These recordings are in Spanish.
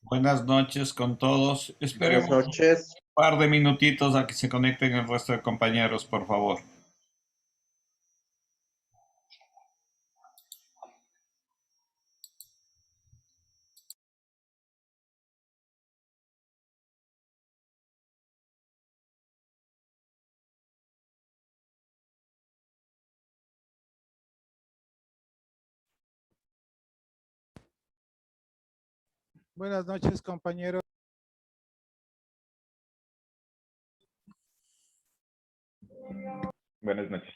Buenas noches con todos. Buenas Esperemos un noches. par de minutitos a que se conecten el resto de compañeros, por favor. Buenas noches, compañeros. Buenas noches.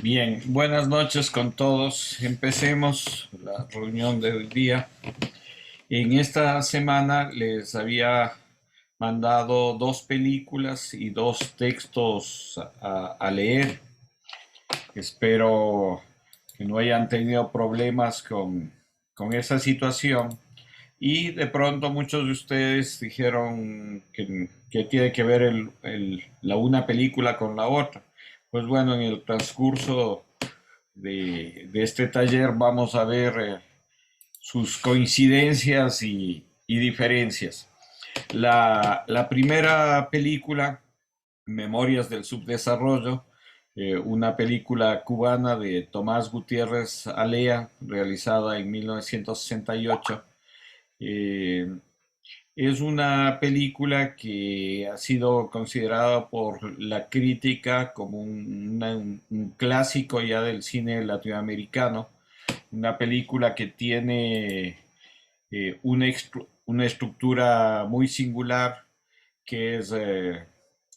Bien, buenas noches con todos. Empecemos la reunión de hoy día. En esta semana les había mandado dos películas y dos textos a leer. Espero que no hayan tenido problemas con esa situación. Y de pronto muchos de ustedes dijeron que tiene que ver la una película con la otra. Pues bueno, en el transcurso de este taller vamos a ver sus coincidencias y diferencias. La primera película, Memorias del Subdesarrollo, una película cubana de Tomás Gutiérrez Alea, realizada en 1968. Eh, es una película que ha sido considerada por la crítica como un clásico ya del cine latinoamericano, una película que tiene una estructura muy singular, que es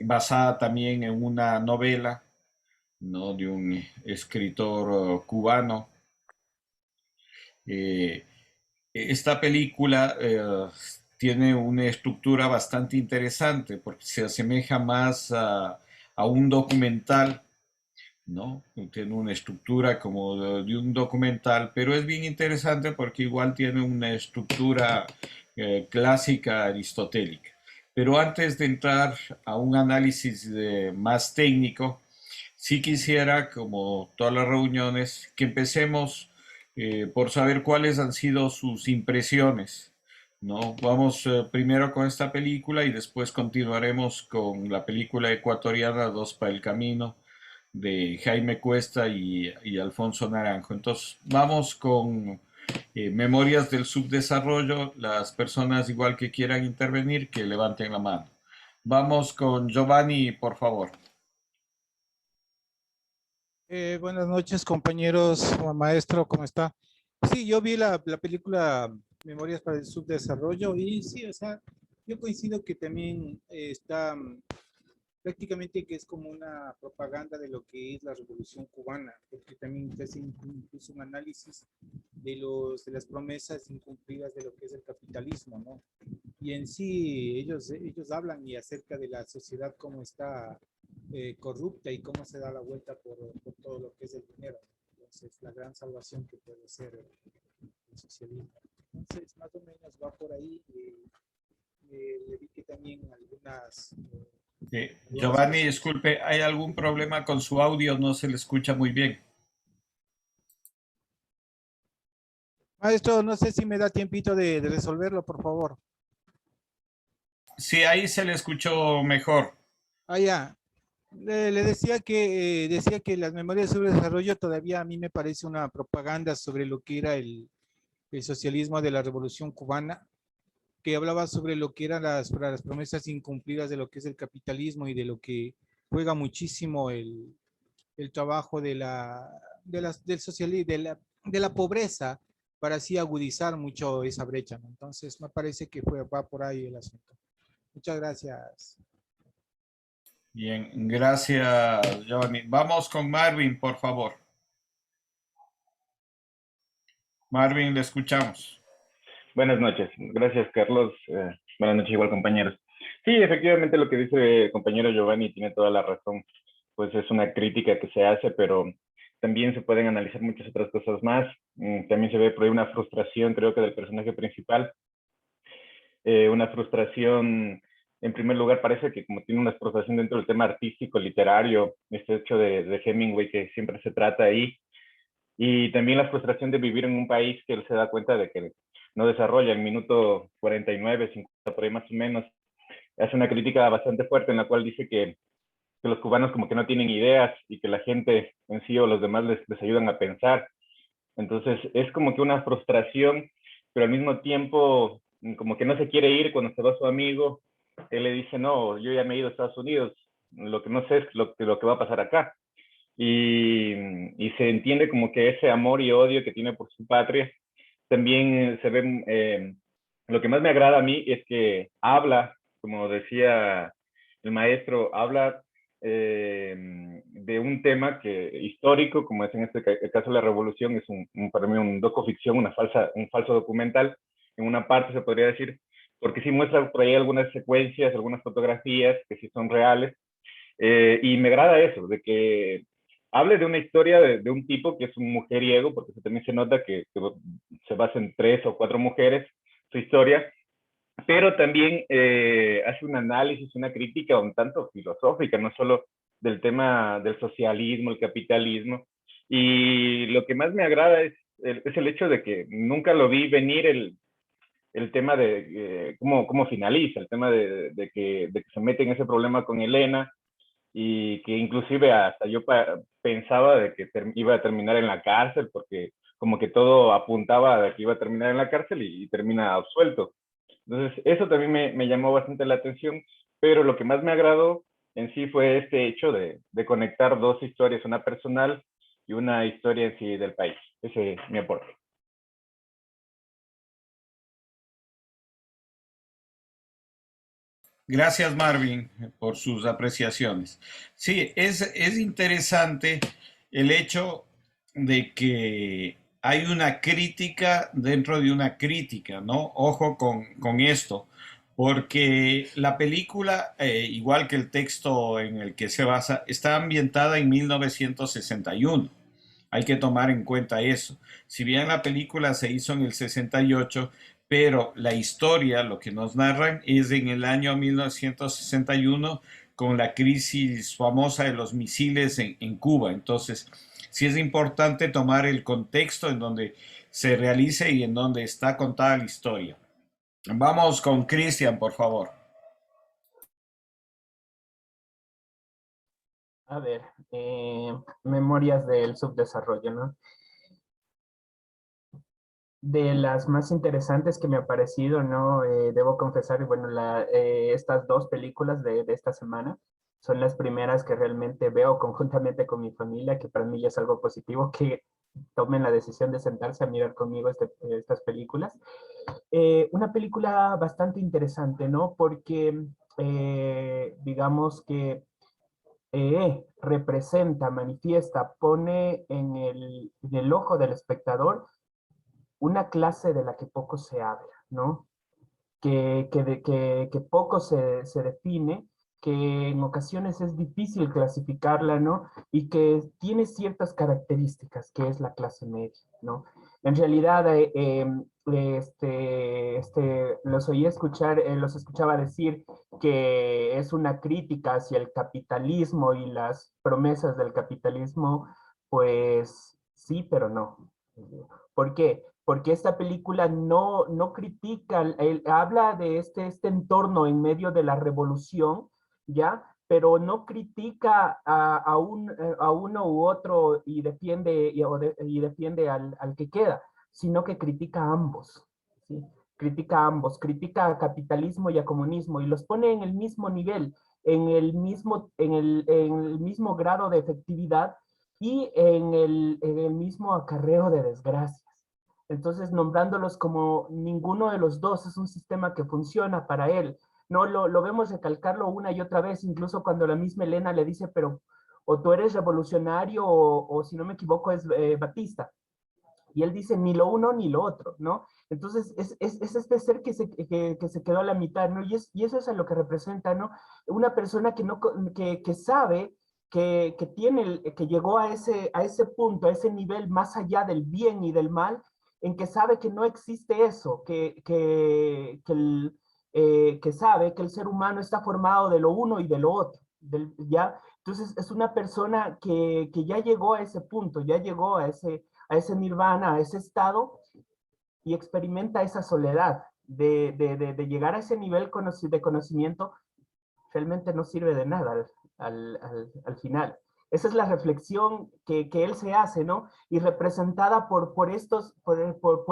basada también en una novela, ¿no?, de un escritor cubano. Eh, Esta película tiene una estructura bastante interesante porque se asemeja más a un documental, ¿no? Tiene una estructura como de un documental, pero es bien interesante porque igual tiene una estructura clásica aristotélica. Pero antes de entrar a un análisis más técnico, sí quisiera, como todas las reuniones, que empecemos por saber cuáles han sido sus impresiones, ¿no? Vamos primero con esta película y después continuaremos con la película ecuatoriana Dos para el Camino de Jaime Cuesta y Alfonso Naranjo. Entonces, vamos con Memorias del Subdesarrollo. Las personas igual que quieran intervenir, que levanten la mano. Vamos con Giovanni, por favor. Buenas noches, compañeros, maestro, ¿cómo está? Sí, yo vi la película Memorias para el Subdesarrollo y sí, o sea, yo coincido que también está prácticamente que es como una propaganda de lo que es la Revolución Cubana, porque también se hace incluso un análisis de las promesas incumplidas de lo que es el capitalismo, ¿no? Y en sí ellos hablan y acerca de la sociedad cómo está corrupta y cómo se da la vuelta por todo lo que es el dinero. Entonces, la gran salvación que puede ser el socialismo. Entonces, más o menos va por ahí. Le vi que también algunas Giovanni, cosas. disculpe, ¿hay algún problema con su audio? No se le escucha muy bien. Maestro, no sé si me da tiempito de resolverlo, por favor. Sí, ahí se le escuchó mejor. Ah, ya. Le decía que las memorias sobre desarrollo todavía a mí me parece una propaganda sobre lo que era el socialismo de la Revolución Cubana, que hablaba sobre lo que eran las promesas incumplidas de lo que es el capitalismo y de lo que juega muchísimo el trabajo del socialismo, de la pobreza, para así agudizar mucho esa brecha, ¿no? Entonces, me parece que va por ahí el asunto. Muchas gracias. Bien, gracias, Giovanni. Vamos con Marvin, por favor. Marvin, le escuchamos. Buenas noches. Gracias, Carlos. Buenas noches, igual compañeros. Sí, efectivamente lo que dice el compañero Giovanni tiene toda la razón. Pues es una crítica que se hace, pero también se pueden analizar muchas otras cosas más. También se ve por ahí una frustración, creo que del personaje principal. Una frustración, en primer lugar, parece que como tiene una frustración dentro del tema artístico, literario, este hecho de Hemingway que siempre se trata ahí, y también la frustración de vivir en un país que él se da cuenta de que no desarrolla. El minuto 49, 50, por ahí más o menos, hace una crítica bastante fuerte en la cual dice que los cubanos como que no tienen ideas y que la gente en sí o los demás les ayudan a pensar. Entonces es como que una frustración, pero al mismo tiempo como que no se quiere ir cuando se va su amigo. Él le dice, no, yo ya me he ido a Estados Unidos, lo que no sé es lo que va a pasar acá. Y se entiende como que ese amor y odio que tiene por su patria. También se ve, lo que más me agrada a mí es que habla, como decía el maestro, habla de un tema que histórico, como es en este caso la revolución, es para mí un docuficción, un falso documental, en una parte se podría decir, porque sí muestra por ahí algunas secuencias, algunas fotografías que sí son reales, y me agrada eso, de que hable de una historia de un tipo que es un mujeriego, porque también se nota que se basa en 3 o 4 mujeres, su historia, pero también hace un análisis, una crítica un tanto filosófica, no solo del tema del socialismo, el capitalismo. Y lo que más me agrada es el hecho de que nunca lo vi venir el tema de cómo finaliza, el tema de que se mete en ese problema con Elena, y que inclusive hasta yo pensaba de que iba a terminar en la cárcel, porque como que todo apuntaba a que iba a terminar en la cárcel y termina absuelto. Entonces, eso también me llamó bastante la atención, pero lo que más me agradó en sí fue este hecho de conectar 2 historias, una personal y una historia en sí del país. Ese es mi aporte. Gracias, Marvin, por sus apreciaciones. Sí, es interesante el hecho de que hay una crítica dentro de una crítica, ¿no? Ojo con esto, porque la película, igual que el texto en el que se basa, está ambientada en 1961. Hay que tomar en cuenta eso. Si bien la película se hizo en el 68, pero la historia, lo que nos narran, es en el año 1961 con la crisis famosa de los misiles en Cuba. Entonces, sí es importante tomar el contexto en donde se realice y en donde está contada la historia. Vamos con Cristian, por favor. A ver, memorias del subdesarrollo, ¿no? De las más interesantes que me ha parecido, ¿no? Debo confesar, bueno, estas 2 películas de esta semana son las primeras que realmente veo conjuntamente con mi familia, que para mí ya es algo positivo, que tomen la decisión de sentarse a mirar conmigo estas películas. Una película bastante interesante, ¿no? Porque digamos que representa, manifiesta, pone en el ojo del espectador una clase de la que poco se habla, ¿no? Que poco se define, que en ocasiones es difícil clasificarla, ¿no? Y que tiene ciertas características, que es la clase media, ¿no? En realidad, los escuchaba decir que es una crítica hacia el capitalismo y las promesas del capitalismo, pues sí, pero no. ¿Por qué? Porque esta película no critica, habla de este entorno en medio de la revolución, ¿ya? Pero no critica a uno u otro y defiende, y defiende al que queda, sino que critica a ambos, ¿sí? Critica a ambos, critica a capitalismo y a comunismo y los pone en el mismo nivel, en el mismo grado de efectividad y en el mismo acarreo de desgracias. Entonces, nombrándolos como ninguno de los dos es un sistema que funciona para él. No lo vemos recalcarlo una y otra vez, incluso cuando la misma Elena le dice, pero o tú eres revolucionario o si no me equivoco es Batista. Y él dice ni lo uno ni lo otro, ¿no? Entonces es este ser que se quedó a la mitad, ¿no? Y eso es a lo que representa, ¿no? Una persona que, no, que sabe que tiene, que llegó a ese punto, a ese nivel más allá del bien y del mal, en que sabe que no existe eso, que sabe que el ser humano está formado de lo uno y de lo otro, ¿ya? Entonces es una persona que ya llegó a ese punto, ya llegó a ese nirvana, a ese estado, y experimenta esa soledad de llegar a ese nivel de conocimiento, realmente no sirve de nada al final. Esa es la reflexión que él se hace, ¿no? Y representada por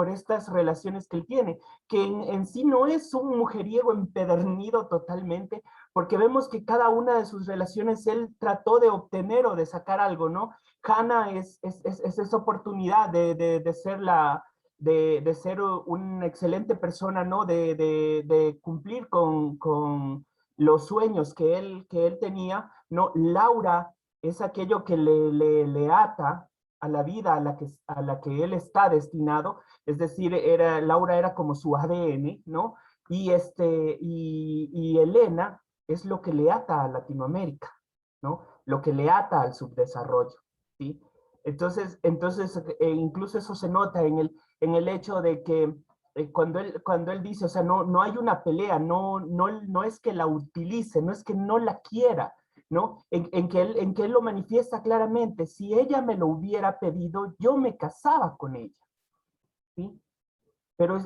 estas relaciones que él tiene, que en sí no es un mujeriego empedernido totalmente, porque vemos que cada una de sus relaciones él trató de obtener o de sacar algo, ¿no? Hannah es esa oportunidad de ser de ser una excelente persona, ¿no? De cumplir con los sueños que él tenía, ¿no? Laura es aquello que le ata a la vida a la que él está destinado, es decir, Laura era como su ADN, ¿no? Y Elena es lo que le ata a Latinoamérica, ¿no? Lo que le ata al subdesarrollo, ¿sí? Entonces incluso eso se nota en el hecho de que cuando él dice, o sea, no hay una pelea, no es que la utilice, no es que no la quiera, ¿no? En que él lo manifiesta claramente, si ella me lo hubiera pedido, yo me casaba con ella, ¿sí? Pero,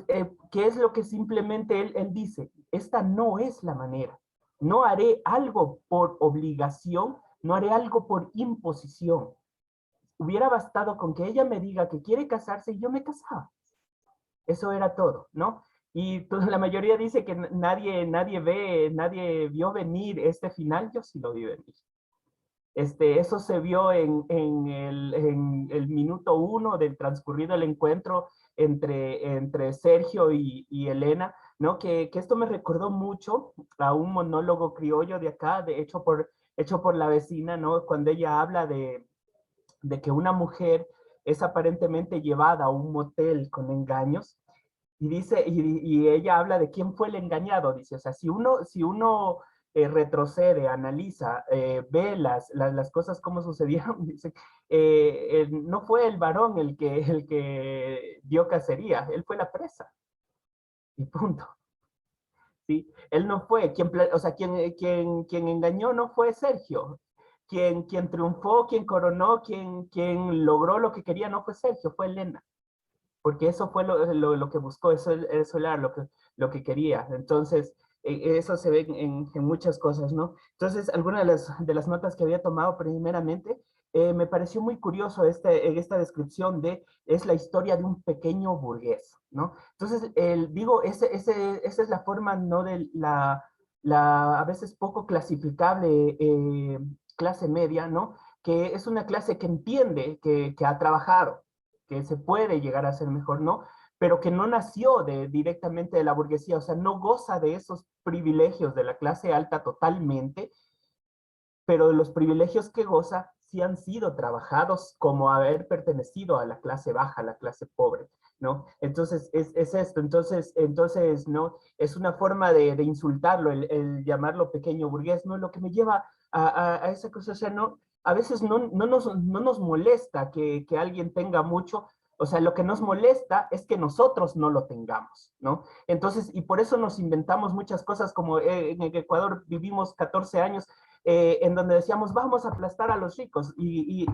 ¿qué es lo que simplemente él dice? Esta no es la manera. No haré algo por obligación, no haré algo por imposición. Hubiera bastado con que ella me diga que quiere casarse y yo me casaba. Eso era todo, ¿no? Y pues, la mayoría dice que nadie vio venir este final, yo sí lo vi venir. Eso se vio en el minuto 1 del transcurrido el encuentro entre Sergio y Elena, ¿no? Que esto me recordó mucho a un monólogo criollo de acá, hecho por la vecina, ¿no? Cuando ella habla de que una mujer es aparentemente llevada a un motel con engaños, y dice, y ella habla de quién fue el engañado, dice, o sea, si uno retrocede, analiza, ve las cosas como sucedieron, dice, no fue el varón el que dio cacería, él fue la presa, y punto. ¿Sí? Él no fue, o sea, quien engañó no fue Sergio, quien triunfó, quien coronó, quien logró lo que quería no fue Sergio, fue Elena, porque eso fue lo que buscó, eso era lo que quería. Entonces, eso se ve en muchas cosas, ¿no? Entonces, algunas de las notas que había tomado primeramente, me pareció muy curioso esta descripción es la historia de un pequeño burgués, ¿no? Entonces, digo, esa es la forma, ¿no? De a veces poco clasificable clase media, ¿no? Que es una clase que entiende, que ha trabajado, que se puede llegar a ser mejor, ¿no? Pero que no nació directamente de la burguesía, o sea, no goza de esos privilegios de la clase alta totalmente, pero los privilegios que goza sí han sido trabajados como haber pertenecido a la clase baja, a la clase pobre, ¿no? Entonces, es esto, entonces, ¿no? Es una forma de insultarlo, el llamarlo pequeño burgués, ¿no? Lo que me lleva a esa cosa, o sea, no, a veces no nos molesta que alguien tenga mucho, o sea, lo que nos molesta es que nosotros no lo tengamos, ¿no? Entonces, y por eso nos inventamos muchas cosas, como en Ecuador vivimos 14 años en donde decíamos, vamos a aplastar a los ricos, y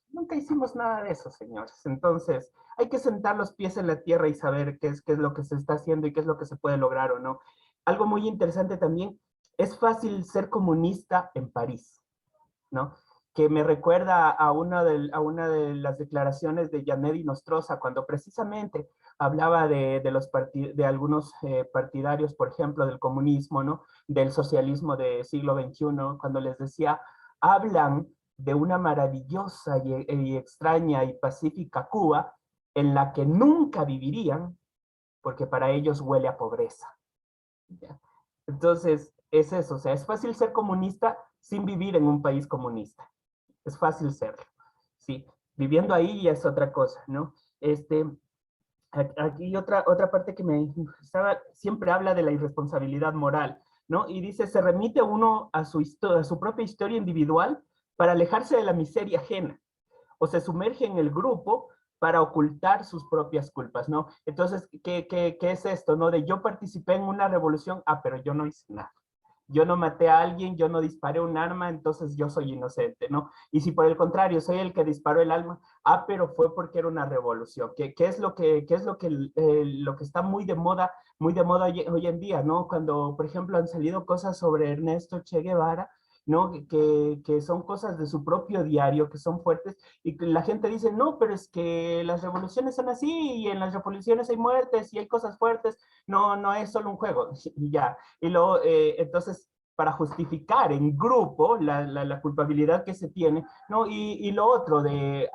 nunca hicimos nada de eso, señores. Entonces, hay que sentar los pies en la tierra y saber qué es lo que se está haciendo y qué es lo que se puede lograr o no. Algo muy interesante también, es fácil ser comunista en París, ¿no? Que me recuerda a una de las declaraciones de Janet Nostroza, cuando precisamente hablaba de algunos partidarios, por ejemplo, del comunismo, ¿no? Del socialismo del siglo XXI, cuando les decía, hablan de una maravillosa y extraña y pacífica Cuba en la que nunca vivirían, porque para ellos huele a pobreza. ¿Ya? Entonces, es eso, o sea, es fácil ser comunista sin vivir en un país comunista. Es fácil serlo, ¿sí? Viviendo ahí ya es otra cosa, ¿no? Aquí otra parte que me estaba, siempre habla de la irresponsabilidad moral, ¿no? Y dice, se remite uno a a su propia historia individual para alejarse de la miseria ajena, o se sumerge en el grupo para ocultar sus propias culpas, ¿no? Entonces, ¿qué es esto, no? De yo participé en una revolución, pero yo no hice nada. Yo no maté a alguien, yo no disparé un arma, entonces yo soy inocente, ¿no? Y si por el contrario soy el que disparó el arma, pero fue porque era una revolución. ¿Qué es lo lo que está muy de moda hoy en día, ¿no? Cuando, por ejemplo, han salido cosas sobre Ernesto Che Guevara, ¿no? Que son cosas de su propio diario, que son fuertes, y que la gente dice, no, pero es que las revoluciones son así, y en las revoluciones hay muertes, y hay cosas fuertes, no es solo un juego, y ya. Y luego, entonces, para justificar en grupo la culpabilidad que se tiene, ¿no? Y lo otro de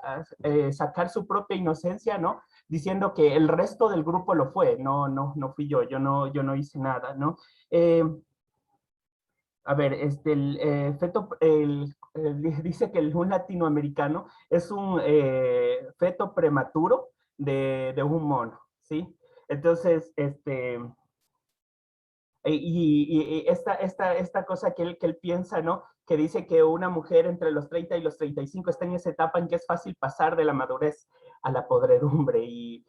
sacar su propia inocencia, ¿no? Diciendo que el resto del grupo lo fue, no fui yo no hice nada, ¿no? A ver, dice que un latinoamericano es un feto prematuro de un mono, ¿sí? Entonces, y esta cosa que él piensa, ¿no? Que dice que una mujer entre los 30 y los 35 está en esa etapa en que es fácil pasar de la madurez a la podredumbre. Y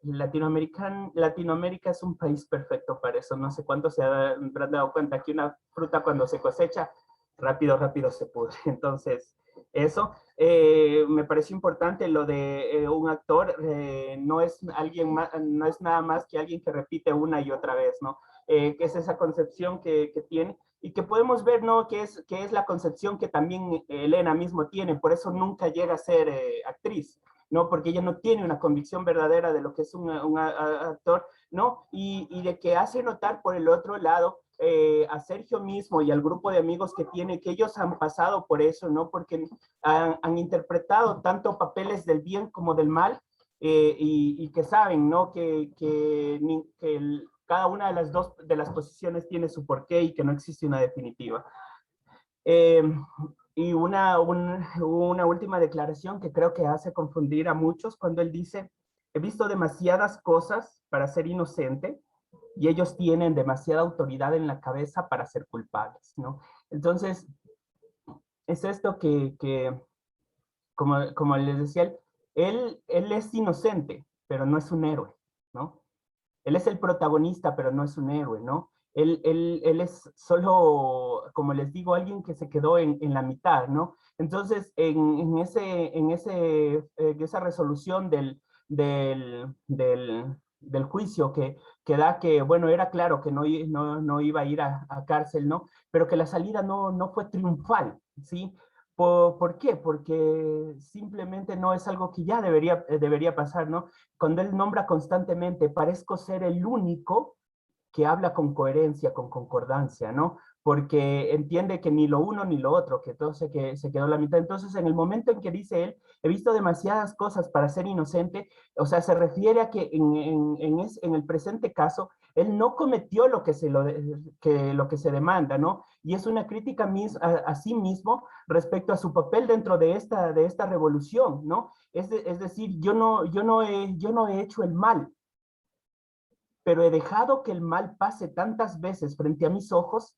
Latinoamérica es un país perfecto para eso. No sé cuánto se habrán dado cuenta que una fruta cuando se cosecha, rápido se pudre. Entonces, eso me pareció importante lo de un actor, no es alguien más, no es nada más que alguien que repite una y otra vez, ¿no? Que es esa concepción que tiene y que podemos ver, ¿no? Que es la concepción que también Elena mismo tiene, por eso nunca llega a ser actriz, ¿no? Porque ella no tiene una convicción verdadera de lo que es un actor, ¿no? Y de que hace notar por el otro lado a Sergio mismo y al grupo de amigos que tiene, que ellos han pasado por eso, ¿no? Porque han interpretado tanto papeles del bien como del mal, y que saben, ¿no? Cada una de las dos de las posiciones tiene su porqué y que no existe una definitiva. Eh, y una última declaración que creo que hace confundir a muchos cuando él dice, he visto demasiadas cosas para ser inocente y ellos tienen demasiada autoridad en la cabeza para ser culpables, ¿no? Entonces, es esto como les decía, él es inocente, pero no es un héroe, ¿no? Él es el protagonista, pero no es un héroe, ¿no? Él es solo, como les digo, alguien que se quedó en la mitad, ¿no? Entonces, esa resolución del juicio que da que, bueno, era claro que no iba a ir a cárcel, ¿no? Pero que la salida no fue triunfal, ¿sí? ¿Por qué? Porque simplemente no es algo que ya debería pasar, ¿no? Cuando él nombra constantemente, parezco ser el único que habla con coherencia, con concordancia, ¿no? Porque entiende que ni lo uno ni lo otro, que todo se quedó a la mitad. Entonces, en el momento en que dice él, he visto demasiadas cosas para ser inocente, o sea, se refiere a que en el presente caso, él no cometió lo que se demanda, ¿no? Y es una crítica a sí mismo respecto a su papel dentro de esta revolución, ¿no? Es decir, yo no he hecho el mal, pero he dejado que el mal pase tantas veces frente a mis ojos,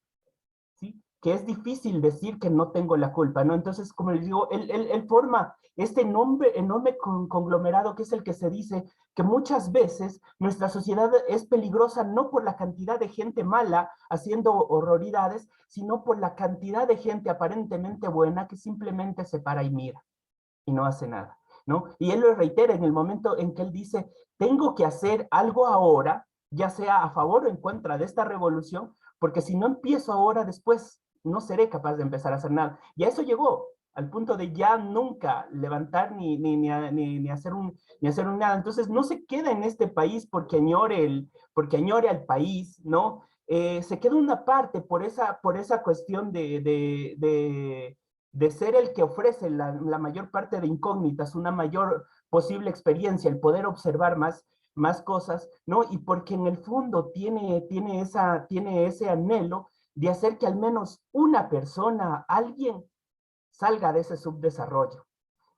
¿sí? Que es difícil decir que no tengo la culpa, ¿no? Entonces, como les digo, él forma este enorme conglomerado que es el que se dice que muchas veces nuestra sociedad es peligrosa no por la cantidad de gente mala haciendo horroridades, sino por la cantidad de gente aparentemente buena que simplemente se para y mira y no hace nada, ¿no? Y él lo reitera en el momento en que él dice, tengo que hacer algo ahora, ya sea a favor o en contra de esta revolución, porque si no empiezo ahora, después no seré capaz de empezar a hacer nada. Y a eso llegó, al punto de ya nunca levantar ni hacer un nada. Entonces no se queda en este país porque añore al país, ¿no? Se queda una parte por esa cuestión de ser el que ofrece la mayor parte de incógnitas, una mayor posible experiencia, el poder observar más cosas, ¿no? Y porque en el fondo tiene ese anhelo de hacer que al menos una persona, alguien, salga de ese subdesarrollo.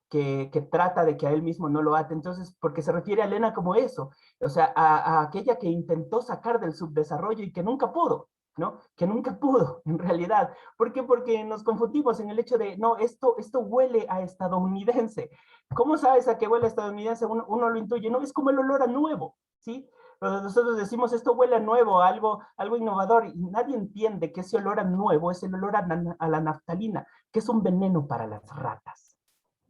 que trata de que a él mismo no lo ate. Entonces, porque se refiere a Elena como eso, o sea, a aquella que intentó sacar del subdesarrollo y que nunca pudo, ¿no? Que nunca pudo, en realidad. ¿Por qué? Porque nos confundimos en el hecho de, no, esto huele a estadounidense. ¿Cómo sabes a qué huele a estadounidense? Uno lo intuye, no, es como el olor a nuevo, ¿sí? Nosotros decimos, esto huele a nuevo, algo innovador, y nadie entiende que ese olor a nuevo es el olor a la naftalina, que es un veneno para las ratas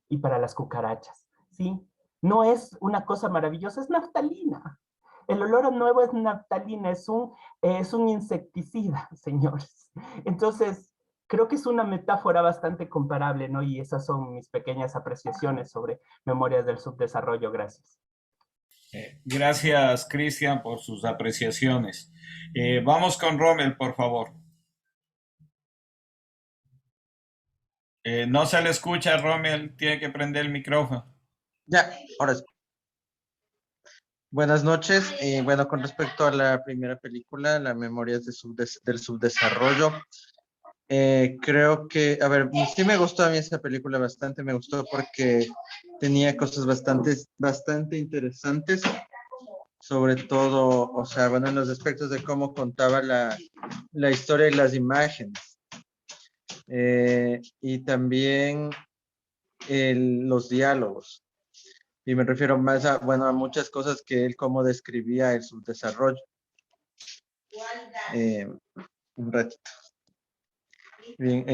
y para las cucarachas, ¿sí? No es una cosa maravillosa, es naftalina. El olor a nuevo es naftalina, es un insecticida, señores. Entonces, creo que es una metáfora bastante comparable, ¿no? Y esas son mis pequeñas apreciaciones sobre Memorias del Subdesarrollo. Gracias. Gracias, Cristian, por sus apreciaciones. Vamos con Rommel, por favor. No se le escucha, Rommel, tiene que prender el micrófono. Ya, ahora sí. Buenas noches. Bueno, con respecto a la primera película, Las Memorias del Subdesarrollo, creo que, a ver, sí me gustó a mí esa película bastante, me gustó porque tenía cosas bastante interesantes, sobre todo, o sea, bueno, en los aspectos de cómo contaba la historia y las imágenes. Y también los diálogos. Y me refiero más a, bueno, a muchas cosas que él cómo describía el subdesarrollo. Un ratito. Bien,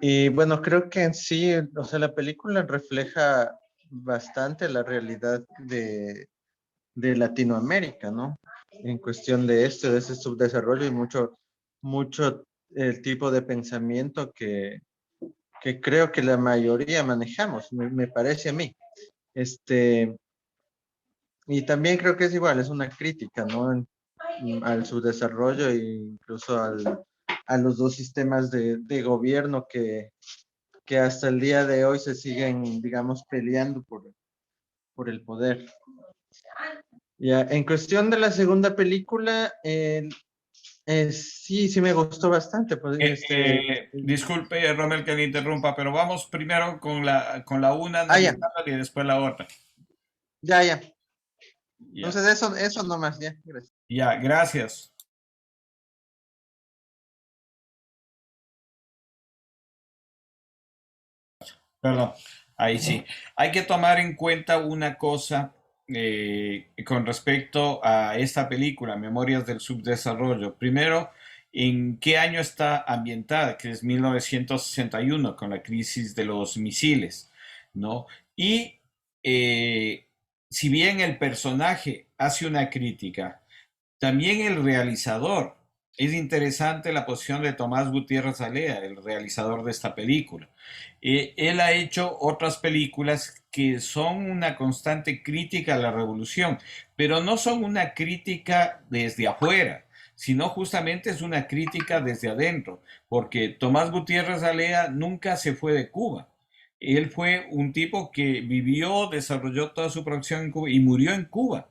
y bueno, creo que en sí, o sea, la película refleja bastante la realidad de Latinoamérica, ¿no? En cuestión de ese subdesarrollo y mucho el tipo de pensamiento que creo que la mayoría manejamos, me parece a mí. Y también creo que es igual, es una crítica, ¿no? Al subdesarrollo e incluso a los dos sistemas de gobierno que hasta el día de hoy se siguen, digamos, peleando por el poder. Ya, en cuestión de la segunda película, sí me gustó bastante. Pues, Disculpe, Rommel, que le interrumpa, pero vamos primero con la una, ya, analizándola y después la otra. ya. Ya, Entonces eso nomás, ya, gracias. ya, gracias. Perdón, ahí sí. Hay que tomar en cuenta una cosa con respecto a esta película, Memorias del Subdesarrollo. Primero, ¿en qué año está ambientada? Que es 1961, con la crisis de los misiles, ¿no? Y si bien el personaje hace una crítica, también el realizador. Es interesante la posición de Tomás Gutiérrez Alea, el realizador de esta película. Él ha hecho otras películas que son una constante crítica a la revolución, pero no son una crítica desde afuera, sino justamente es una crítica desde adentro, porque Tomás Gutiérrez Alea nunca se fue de Cuba. Él fue un tipo que vivió, desarrolló toda su producción en Cuba y murió en Cuba.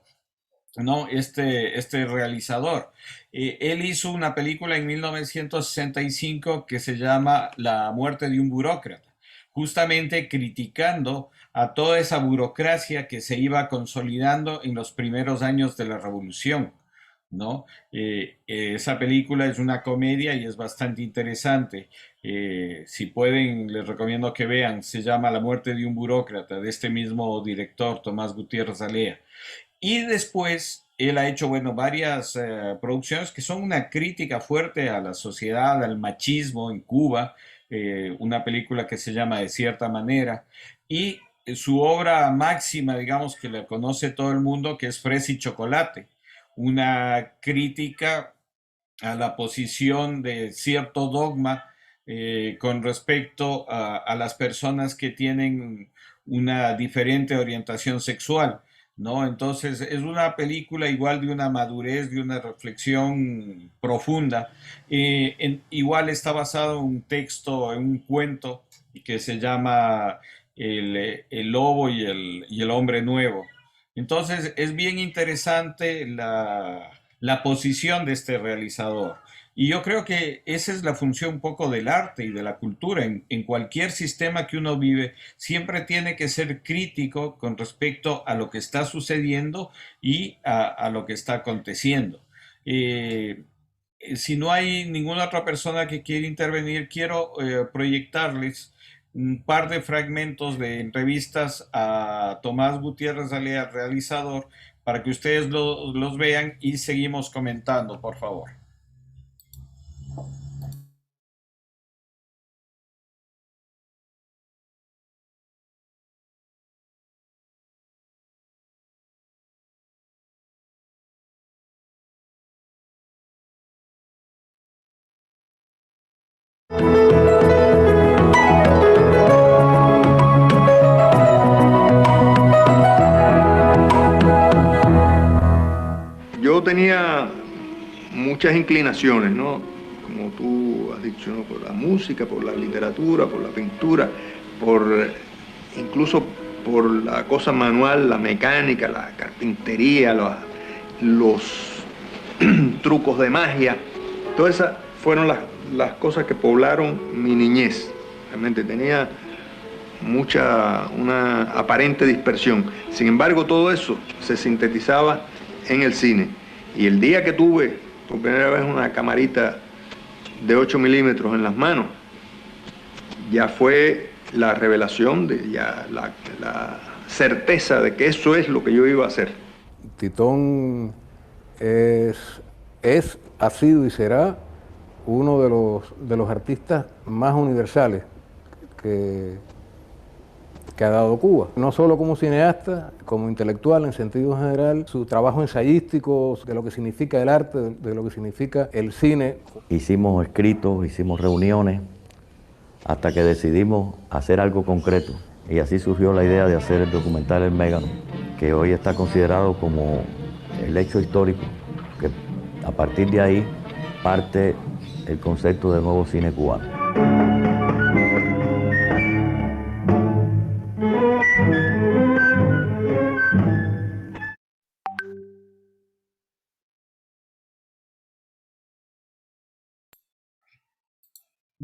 ¿No? Este realizador. Él hizo una película en 1965 que se llama La muerte de un burócrata, justamente criticando a toda esa burocracia que se iba consolidando en los primeros años de la revolución, ¿no? Esa película es una comedia y es bastante interesante. Si pueden, les recomiendo que vean. Se llama La muerte de un burócrata, de este mismo director, Tomás Gutiérrez Alea. Y después él ha hecho, bueno, varias producciones que son una crítica fuerte a la sociedad, al machismo en Cuba, una película que se llama De cierta manera, y su obra máxima, digamos, que la conoce todo el mundo, que es Fresa y Chocolate, una crítica a la posición de cierto dogma con respecto a las personas que tienen una diferente orientación sexual, ¿no? Entonces es una película igual de una madurez, de una reflexión profunda. Igual está basado en un texto, en un cuento que se llama El lobo y el hombre nuevo. Entonces es bien interesante la posición de este realizador. Y yo creo que esa es la función un poco del arte y de la cultura. En cualquier sistema que uno vive, siempre tiene que ser crítico con respecto a lo que está sucediendo y a lo que está aconteciendo. Si no hay ninguna otra persona que quiera intervenir, quiero proyectarles un par de fragmentos de entrevistas a Tomás Gutiérrez Alea, realizador, para que ustedes los vean y seguimos comentando, por favor. Yo tenía muchas inclinaciones, ¿no? Como tú has dicho, ¿no? Por la música, por la literatura, por la pintura, incluso por la cosa manual, la mecánica, la carpintería, los trucos de magia. Todas esas fueron las cosas que poblaron mi niñez. Realmente tenía una aparente dispersión. Sin embargo, todo eso se sintetizaba en el cine. Y el día que tuve por primera vez una camarita de 8 milímetros en las manos, ya fue la revelación, la certeza de que eso es lo que yo iba a hacer. Titón ha sido y será uno de los artistas más universales que ha dado Cuba. No solo como cineasta, como intelectual en sentido general, su trabajo ensayístico, de lo que significa el arte, de lo que significa el cine. Hicimos escritos, hicimos reuniones, hasta que decidimos hacer algo concreto. Y así surgió la idea de hacer el documental El Mégano, que hoy está considerado como el hecho histórico, que a partir de ahí parte el concepto del nuevo cine cubano.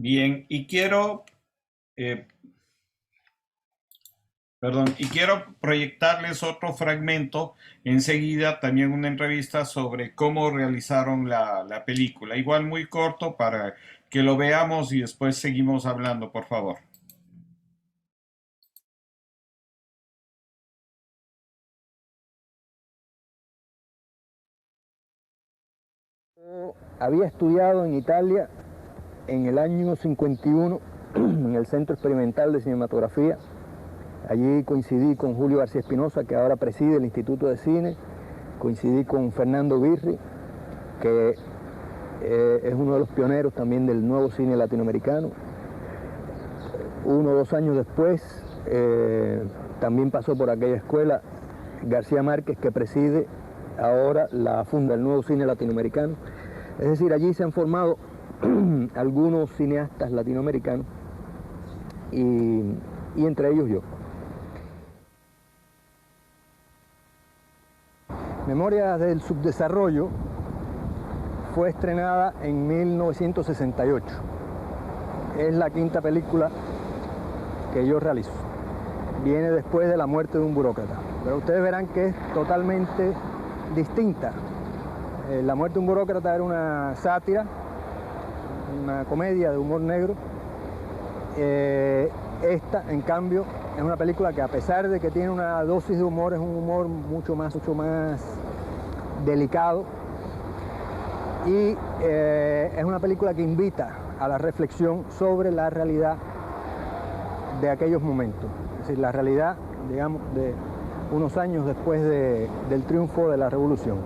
Bien, y quiero proyectarles otro fragmento enseguida, también una entrevista sobre cómo realizaron la película. Igual muy corto para que lo veamos y después seguimos hablando, por favor. Había estudiado en Italia en el año 51 en el Centro Experimental de Cinematografía. Allí coincidí con Julio García Espinosa, que ahora preside el Instituto de Cine. Coincidí con Fernando Birri, que es uno de los pioneros también del nuevo cine latinoamericano. 1 o 2 años después, también pasó por aquella escuela García Márquez, que preside ahora funda el nuevo cine latinoamericano. Es decir, allí se han formado algunos cineastas latinoamericanos y entre ellos yo. Memorias del Subdesarrollo fue estrenada en 1968. Es la 5ª película que yo realizo. Viene después de La muerte de un burócrata. Pero ustedes verán que es totalmente distinta. La muerte de un burócrata era una sátira, una comedia de humor negro. Esta, en cambio, es una película que, a pesar de que tiene una dosis de humor, es un humor mucho más delicado. Y es una película que invita a la reflexión sobre la realidad de aquellos momentos. Es decir, la realidad, digamos, de unos años después del triunfo de la revolución.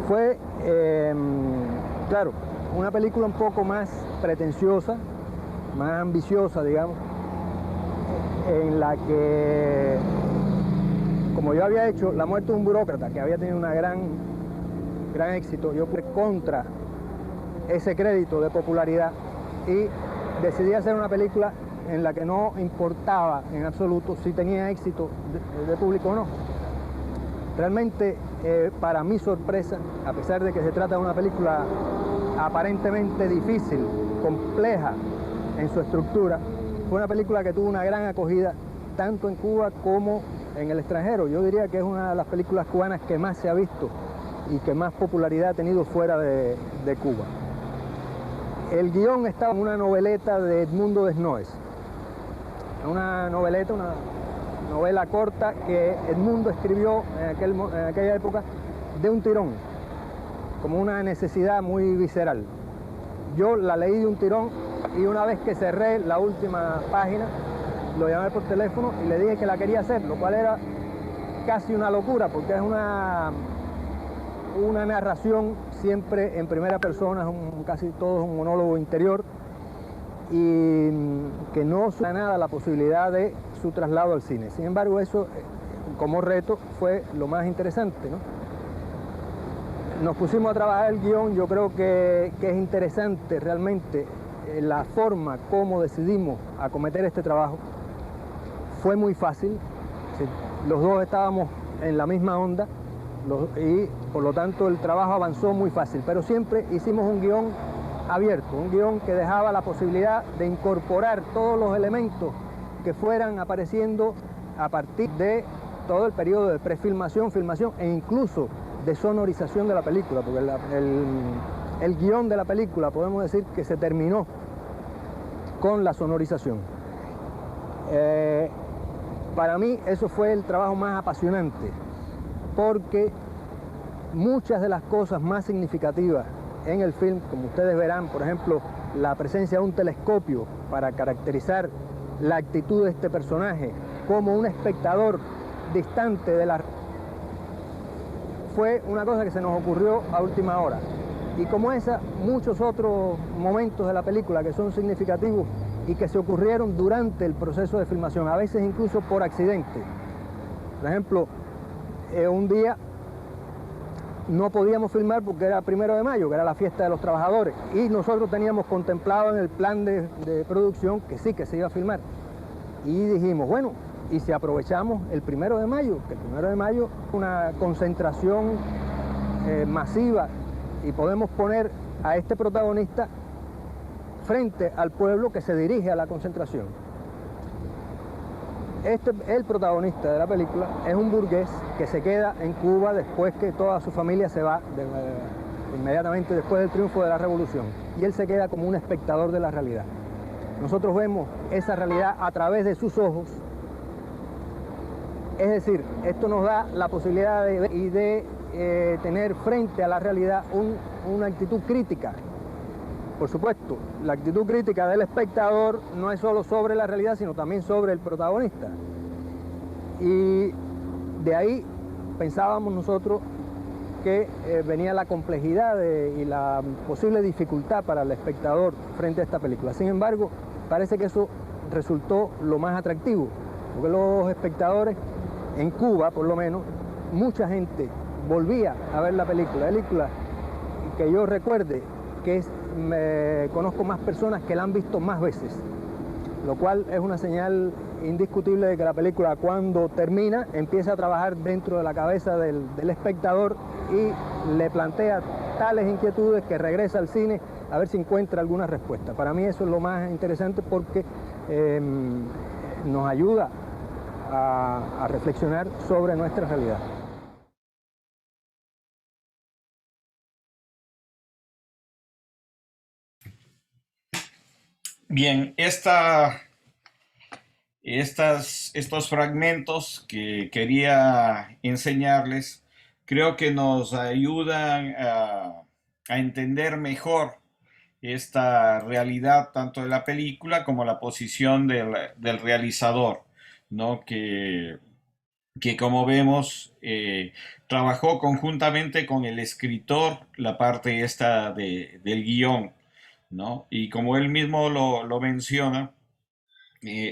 Fue, claro, una película un poco más pretenciosa, más ambiciosa, digamos, en la que, como yo había hecho La muerte de un burócrata, que había tenido un gran éxito, yo fui contra ese crédito de popularidad y decidí hacer una película en la que no importaba en absoluto si tenía éxito de público o no. Realmente, para mi sorpresa, a pesar de que se trata de una película aparentemente difícil, compleja en su estructura, fue una película que tuvo una gran acogida tanto en Cuba como en el extranjero. Yo diría que es una de las películas cubanas que más se ha visto y que más popularidad ha tenido fuera de Cuba. El guión estaba en una noveleta de Edmundo Desnoes, una noveleta, una novela corta que Edmundo escribió en aquella época de un tirón, como una necesidad muy visceral. Yo la leí de un tirón y una vez que cerré la última página, lo llamé por teléfono y le dije que la quería hacer, lo cual era casi una locura, porque es una narración siempre en primera persona, casi todo es un monólogo interior, y que no suena nada la posibilidad de su traslado al cine. Sin embargo, eso como reto fue lo más interesante, ¿no? Nos pusimos a trabajar el guión. Yo creo que es interesante realmente la forma como decidimos acometer este trabajo. Fue muy fácil, los dos estábamos en la misma onda y por lo tanto el trabajo avanzó muy fácil, pero siempre hicimos un guión abierto, un guión que dejaba la posibilidad de incorporar todos los elementos que fueran apareciendo a partir de todo el periodo de prefilmación, filmación e incluso de sonorización de la película, porque el guión de la película podemos decir que se terminó con la sonorización. Para mí eso fue el trabajo más apasionante, porque muchas de las cosas más significativas en el film, como ustedes verán, por ejemplo, la presencia de un telescopio para caracterizar la actitud de este personaje como un espectador distante de la... fue una cosa que se nos ocurrió a última hora. Y como esa, muchos otros momentos de la película que son significativos y que se ocurrieron durante el proceso de filmación, a veces incluso por accidente. Por ejemplo, un día no podíamos filmar porque era 1 de mayo, que era la fiesta de los trabajadores, y nosotros teníamos contemplado en el plan de producción que sí, que se iba a filmar. Y dijimos, bueno, ¿y si aprovechamos el 1 de mayo? Que el 1 de mayo es una concentración masiva y podemos poner a este protagonista frente al pueblo que se dirige a la concentración. El protagonista de la película es un burgués que se queda en Cuba después que toda su familia se va, inmediatamente después del triunfo de la revolución. Y él se queda como un espectador de la realidad. Nosotros vemos esa realidad a través de sus ojos. Es decir, esto nos da la posibilidad de tener frente a la realidad una actitud crítica. Por supuesto, la actitud crítica del espectador no es solo sobre la realidad, sino también sobre el protagonista. Y de ahí pensábamos nosotros que venía la complejidad y la posible dificultad para el espectador frente a esta película. Sin embargo, parece que eso resultó lo más atractivo, porque los espectadores, en Cuba por lo menos, mucha gente volvía a ver la película que yo recuerde que conozco más personas que la han visto más veces, lo cual es una señal indiscutible de que la película, cuando termina, empieza a trabajar dentro de la cabeza del espectador y le plantea tales inquietudes que regresa al cine a ver si encuentra alguna respuesta. Para mí eso es lo más interesante porque nos ayuda a reflexionar sobre nuestra realidad. Bien, estos fragmentos que quería enseñarles creo que nos ayudan a entender mejor esta realidad tanto de la película como la posición del realizador, ¿no? Que como vemos trabajó conjuntamente con el escritor la parte esta del guión, ¿no? Y como él mismo lo menciona,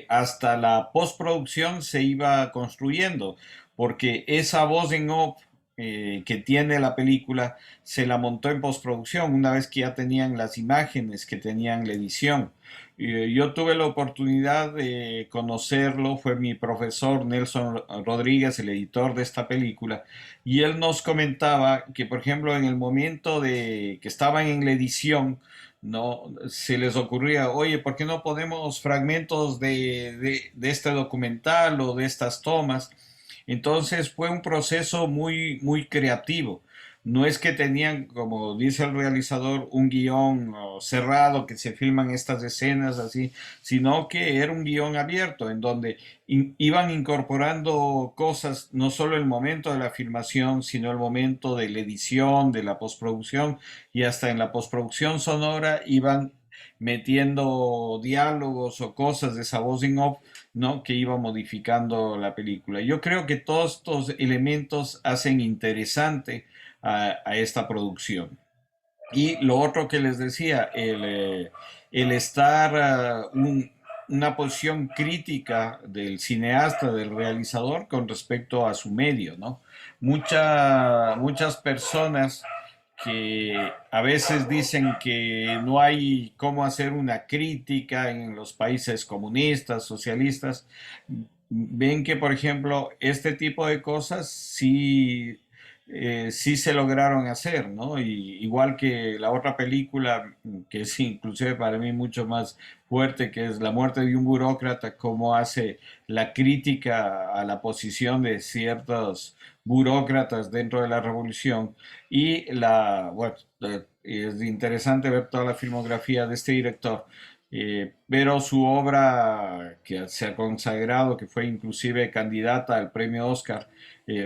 hasta la postproducción se iba construyendo, porque esa voz en off que tiene la película se la montó en postproducción una vez que ya tenían las imágenes, que tenían la edición. Yo tuve la oportunidad de conocerlo, fue mi profesor Nelson Rodríguez, el editor de esta película, y él nos comentaba que, por ejemplo, en el momento de que estaban en la edición, no se les ocurría, oye, ¿por qué no ponemos fragmentos de este documental o de estas tomas? Entonces fue un proceso muy creativo. No es que tenían, como dice el realizador, un guión cerrado que se filman estas escenas así, sino que era un guión abierto en donde iban incorporando cosas, no solo el momento de la filmación, sino el momento de la edición, de la postproducción, y hasta en la postproducción sonora iban metiendo diálogos o cosas de esa voz en off, ¿no? Que iba modificando la película. Yo creo que todos estos elementos hacen interesante a esta producción. Y lo otro que les decía, el estar una posición crítica del cineasta, del realizador con respecto a su medio, ¿no? Muchas personas que a veces dicen que no hay cómo hacer una crítica en los países comunistas, socialistas, ven que, por ejemplo, este tipo de cosas sí se lograron hacer, ¿no? Y igual que la otra película, que es inclusive para mí mucho más fuerte, que es La muerte de un burócrata, cómo hace la crítica a la posición de ciertos burócratas dentro de la revolución. Bueno, es interesante ver toda la filmografía de este director, pero su obra que se ha consagrado, que fue inclusive candidata al premio Oscar,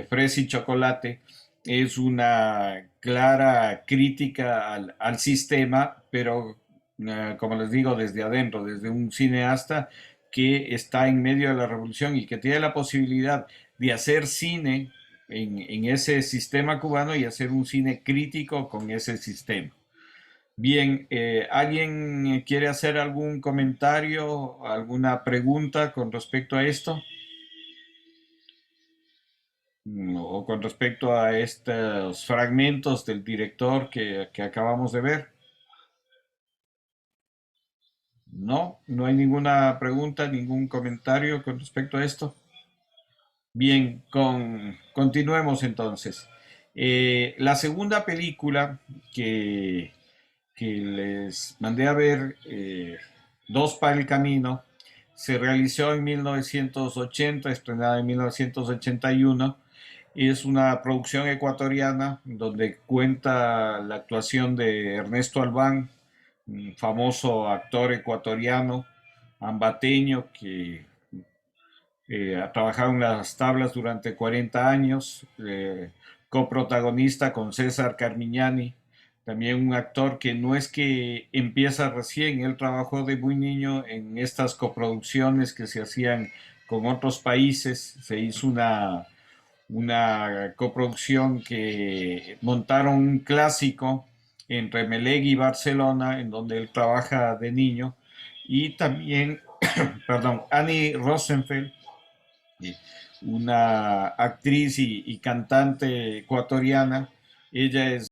Fresa y Chocolate, es una clara crítica al sistema, pero como les digo, desde adentro, desde un cineasta que está en medio de la revolución y que tiene la posibilidad de hacer cine en ese sistema cubano y hacer un cine crítico con ese sistema. Bien, ¿alguien quiere hacer algún comentario, alguna pregunta con respecto a esto? O con respecto a estos fragmentos del director que acabamos de ver. No hay ninguna pregunta, ningún comentario con respecto a esto. Bien, continuemos entonces. La segunda película que les mandé a ver, Dos para el Camino, se realizó en 1980, estrenada en 1981. Es una producción ecuatoriana donde cuenta la actuación de Ernesto Albán, un famoso actor ecuatoriano, ambateño, que ha trabajado en las tablas durante 40 años, coprotagonista con César Carmiñani, también un actor que no es que empieza recién, él trabajó de muy niño en estas coproducciones que se hacían con otros países, se hizo una coproducción que montaron un clásico entre Melegui y Barcelona, en donde él trabaja de niño, y también, perdón, Annie Rosenfeld, una actriz y cantante ecuatoriana. Ella es